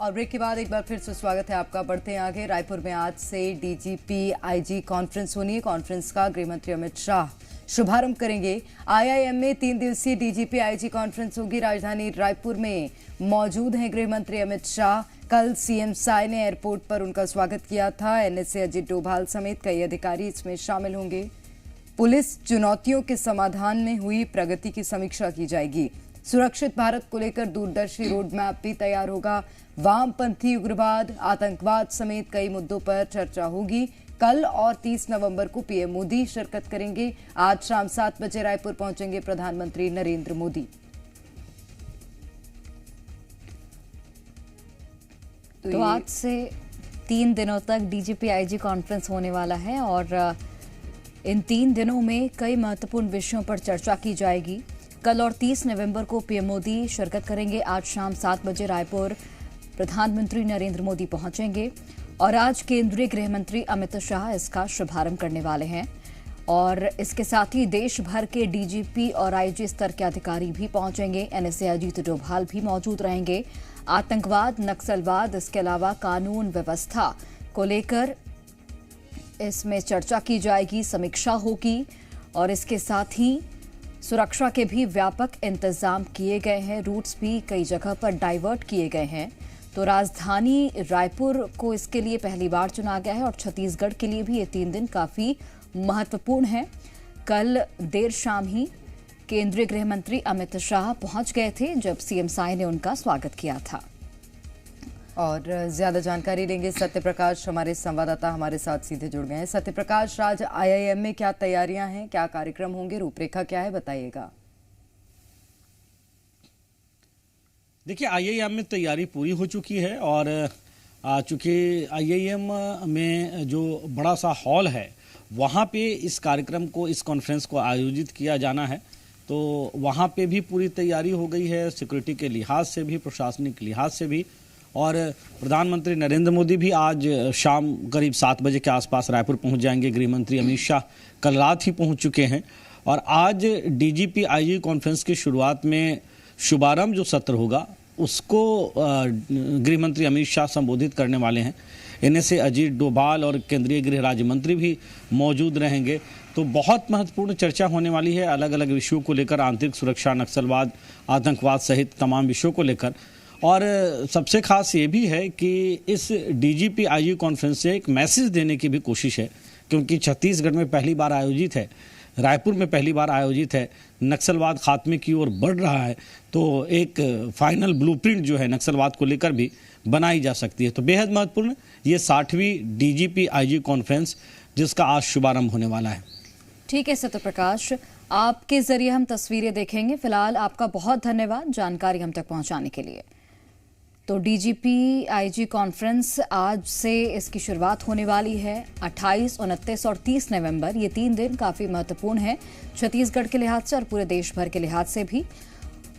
और ब्रेक के बाद एक बार फिर से स्वागत है आपका। बढ़ते हैं आगे। रायपुर में आज से डीजीपी आईजी कॉन्फ्रेंस होनी है। कॉन्फ्रेंस का गृह मंत्री अमित शाह शुभारंभ करेंगे। आईआईएम में 3 दिवसीय डीजीपी आईजी कॉन्फ्रेंस होगी। राजधानी रायपुर में मौजूद हैं गृह मंत्री अमित शाह। कल सीएम साय ने एयरपोर्ट पर उनका स्वागत किया था। एनएसए अजित डोभाल समेत कई अधिकारी इसमें शामिल होंगे। पुलिस चुनौतियों के समाधान में हुई प्रगति की समीक्षा की जाएगी। सुरक्षित भारत को लेकर दूरदर्शी रोड मैप भी तैयार होगा। वामपंथी उग्रवाद, आतंकवाद समेत कई मुद्दों पर चर्चा होगी। कल और 30 नवंबर को पीएम मोदी शिरकत करेंगे। आज शाम 7 बजे रायपुर पहुंचेंगे प्रधानमंत्री नरेंद्र मोदी। तो आज से 3 दिनों तक डीजीपी आईजी कॉन्फ्रेंस होने वाला है और इन 3 दिनों में कई महत्वपूर्ण विषयों पर चर्चा की जाएगी। कल और 30 नवंबर को पीएम मोदी शिरकत करेंगे। आज शाम 7 बजे रायपुर प्रधानमंत्री नरेंद्र मोदी पहुंचेंगे और आज केंद्रीय गृह मंत्री अमित शाह इसका शुभारंभ करने वाले हैं। और इसके साथ ही देश भर के डीजीपी और आईजी स्तर के अधिकारी भी पहुंचेंगे। एनएसए अजित डोभाल भी मौजूद रहेंगे। आतंकवाद, नक्सलवाद, इसके अलावा कानून व्यवस्था को लेकर इसमें चर्चा की जाएगी, समीक्षा होगी। और इसके साथ ही सुरक्षा के भी व्यापक इंतजाम किए गए हैं। रूट्स भी कई जगह पर डाइवर्ट किए गए हैं। तो राजधानी रायपुर को इसके लिए पहली बार चुना गया है और छत्तीसगढ़ के लिए भी ये 3 दिन काफी महत्वपूर्ण है। कल देर शाम ही केंद्रीय गृह मंत्री अमित शाह पहुंच गए थे जब सीएम साय ने उनका स्वागत किया था। और ज्यादा जानकारी लेंगे सत्यप्रकाश, हमारे संवाददाता हमारे साथ सीधे जुड़ गए हैं। सत्यप्रकाश, आज आईआईएम में क्या तैयारियां हैं, क्या कार्यक्रम होंगे, रूपरेखा क्या है, बताइएगा। देखिए, आईआईएम में तैयारी पूरी हो चुकी है और चूंकि आईआईएम में जो बड़ा सा हॉल है वहाँ पे इस कार्यक्रम को, इस कॉन्फ्रेंस को आयोजित किया जाना है, तो वहाँ पे भी पूरी तैयारी हो गई है, सिक्योरिटी के लिहाज से भी, प्रशासनिक लिहाज से भी। और प्रधानमंत्री नरेंद्र मोदी भी आज शाम करीब 7 बजे के आसपास रायपुर पहुँच जाएंगे। गृह मंत्री अमित शाह कल रात ही पहुँच चुके हैं और आज डीजीपी आईजी कॉन्फ्रेंस की शुरुआत में शुभारंभ जो सत्र होगा उसको गृह मंत्री अमित शाह संबोधित करने वाले हैं। एनएसए अजित डोभाल और केंद्रीय गृह राज्य मंत्री भी मौजूद रहेंगे। तो बहुत महत्वपूर्ण चर्चा होने वाली है अलग अलग विषयों को लेकर, आंतरिक सुरक्षा, नक्सलवाद, आतंकवाद सहित तमाम विषयों को लेकर। और सबसे खास ये भी है कि इस डीजीपी आईजी कॉन्फ्रेंस से एक मैसेज देने की भी कोशिश है, क्योंकि छत्तीसगढ़ में पहली बार आयोजित है, रायपुर में पहली बार आयोजित है, नक्सलवाद खात्मे की ओर बढ़ रहा है, तो एक फाइनल ब्लूप्रिंट जो है नक्सलवाद को लेकर भी बनाई जा सकती है। तो बेहद महत्वपूर्ण ये 60वीं डीजीपी आईजी कॉन्फ्रेंस जिसका आज शुभारंभ होने वाला है। ठीक है सत्यप्रकाश, आपके जरिए हम तस्वीरें देखेंगे। फिलहाल आपका बहुत धन्यवाद जानकारी हम तक पहुंचाने के लिए। तो डीजीपी आईजी कॉन्फ्रेंस आज से इसकी शुरुआत होने वाली है। 28, 29 और 30 नवंबर ये 3 दिन काफ़ी महत्वपूर्ण है छत्तीसगढ़ के लिहाज से और पूरे देश भर के लिहाज से भी।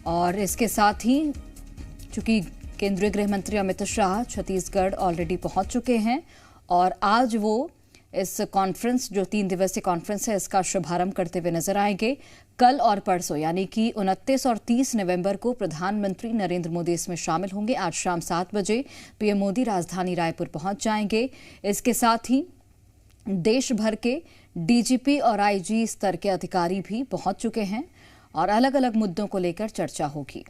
और इसके साथ ही चूंकि केंद्रीय गृह मंत्री अमित शाह छत्तीसगढ़ ऑलरेडी पहुंच चुके हैं और आज वो इस कॉन्फ्रेंस, जो 3 दिवसीय कॉन्फ्रेंस है, इसका शुभारंभ करते हुए नजर आएंगे। कल और परसों यानी कि 29 और 30 नवंबर को प्रधानमंत्री नरेंद्र मोदी इसमें शामिल होंगे। आज शाम 7 बजे पीएम मोदी राजधानी रायपुर पहुंच जाएंगे। इसके साथ ही देश भर के डीजीपी और आईजी स्तर के अधिकारी भी पहुंच चुके हैं और अलग अलग मुद्दों को लेकर चर्चा होगी।